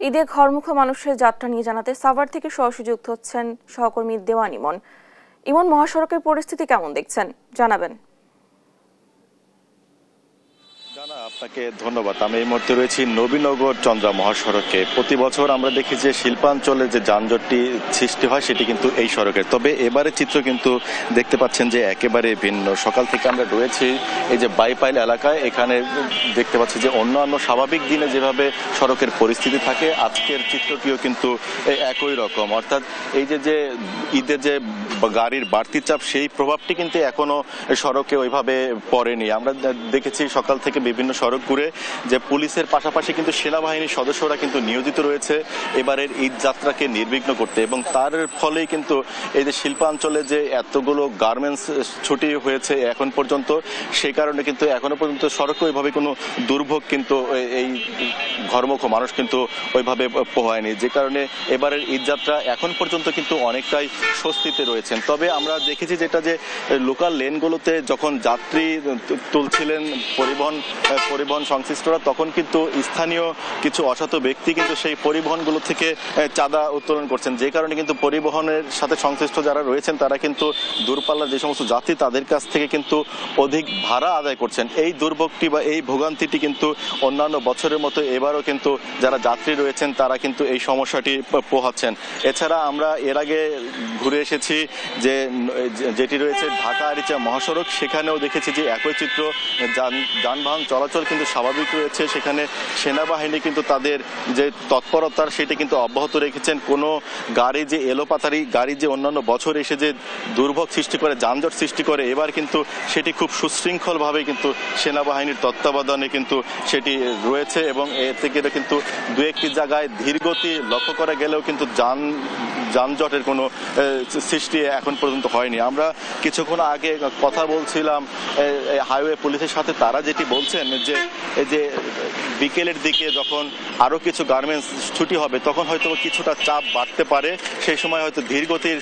ঈদে ঘরমুখো মানুষের যাত্রা নিয়ে জানাতে সাভার থেকে সরাসরি যুক্ত হচ্ছেন সহকর্মী দেওয়ান ইমন। ইমন, মহাসড়কের পরিস্থিতি কেমন দেখছেন জানাবেন। আপনাকে ধন্যবাদ। আমি এই মুহূর্তে রয়েছি নবীনগর চন্দ্রা মহাসড়কে। প্রতি বছর আমরা দেখি যে শিল্পাঞ্চলে যে যানজটটি সৃষ্টি হয় সেটি কিন্তু এই সড়কের, তবে এবারের চিত্র কিন্তু দেখতে পাচ্ছেন যে একেবারে ভিন্ন। সকাল থেকে আমরা রয়েছি এই যে বাইপাইল এলাকায়, এখানে দেখতে পাচ্ছি যে অন্যান্য স্বাভাবিক দিনে যেভাবে সড়কের পরিস্থিতি থাকে আজকের চিত্রটিও কিন্তু একই রকম। অর্থাৎ এই যে ঈদের যে গাড়ির বাড়তি চাপ সেই প্রভাবটি কিন্তু এখনো সড়কে ওইভাবে পড়েনি। আমরা দেখেছি সকাল থেকে বিভিন্ন সড়ক ঘুরে যে পুলিশের পাশাপাশি কিন্তু সেনাবাহিনীর সদস্যরা কিন্তু নিয়োজিত রয়েছে এবারের ঈদ যাত্রাকে নির্বিঘ্ন করতে, এবং তার ফলেই কিন্তু এই যে শিল্পাঞ্চলে যে এতগুলো গার্মেন্টস ছুটি হয়েছে এখন পর্যন্ত, সেই কারণে কিন্তু এখনো পর্যন্ত সড়কে ওইভাবে কোনো দুর্ভোগ কিন্তু এই ঘরমুখো মানুষ কিন্তু ওইভাবে পোহায়নি, যে কারণে এবারের ঈদ যাত্রা এখন পর্যন্ত কিন্তু অনেকটাই স্বস্তিতে রয়েছেন। তবে আমরা দেখেছি যেটা যে লোকাল লেনগুলোতে যখন যাত্রী তুলছিলেন পরিবহন সংশ্লিষ্টরা, তখন কিন্তু স্থানীয় কিছু অসৎ ব্যক্তি কিন্তু সেই পরিবহনগুলো থেকে চাঁদা উত্তোলন করছেন, যে কারণে কিন্তু পরিবহনের সাথে সংশ্লিষ্ট যারা রয়েছেন তারা কিন্তু দূরপাল্লার যে সমস্ত যাত্রী তাদের কাছ থেকে কিন্তু অধিক ভাড়া আদায় করছেন। এই দুর্ভোগটি বা এই ভোগান্তিটি কিন্তু অন্যান্য বছরের মতো এবারও কিন্তু যারা যাত্রী রয়েছেন তারা কিন্তু এই সমস্যাটি পোহাচ্ছেন। এছাড়া আমরা এর আগে ঘুরে এসেছি যেটি রয়েছে ঢাকা আরিচা মহাসড়ক, সেখানেও দেখেছি যে একই চিত্র। যানবাহন চলাচল কিন্তু স্বাভাবিক রয়েছে, সেখানে সেনাবাহিনী কিন্তু তাদের যে তৎপরতার সেটি কিন্তু অব্যাহত রেখেছেন। কোনো গাড়ি যে এলোপাতারি গাড়ি যে অন্যান্য বছর এসে যে দুর্ভোগ সৃষ্টি করে, যানজট সৃষ্টি করে, এবার কিন্তু সেটি খুব সুশৃঙ্খলভাবে কিন্তু সেনাবাহিনীর তত্ত্বাবধানে কিন্তু সেটি রয়েছে, এবং এর থেকে কিন্তু দু একটি জায়গায় ধীরগতি লক্ষ্য করা গেলেও কিন্তু যানজটের কোনো সৃষ্টি এখন পর্যন্ত হয়নি। আমরা কিছুক্ষণ আগে কথা বলছিলাম হাইওয়ে পুলিশের সাথে, তারা যেটি বলছেন যে এই যে বিকেলের দিকে যখন আরও কিছু গার্মেন্টস ছুটি হবে তখন হয়তো কিছুটা চাপ বাড়তে পারে, সেই সময় হয়তো ধীরগতির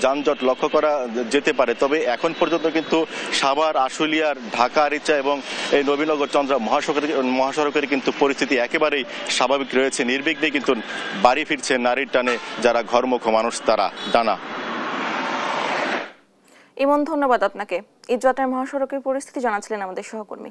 যানজট লক্ষ্য করা যেতে পারে। তবে এখন পর্যন্ত কিন্তু সাভার, আশুলিয়ার, ঢাকা আরিচা এবং এই নবীনগর চন্দ্রা মহাসড়কের কিন্তু পরিস্থিতি একেবারেই স্বাভাবিক রয়েছে। নির্বিঘ্নে কিন্তু বাড়ি ফিরছে নারীর টানে যারা ঘরমুখো মানুষ তারা। ডানা। ইমন, ধন্যবাদ আপনাকে। ঈদ যাত্রার মহাসড়কের পরিস্থিতি জানাচ্ছিলেন আমাদের সহকর্মী।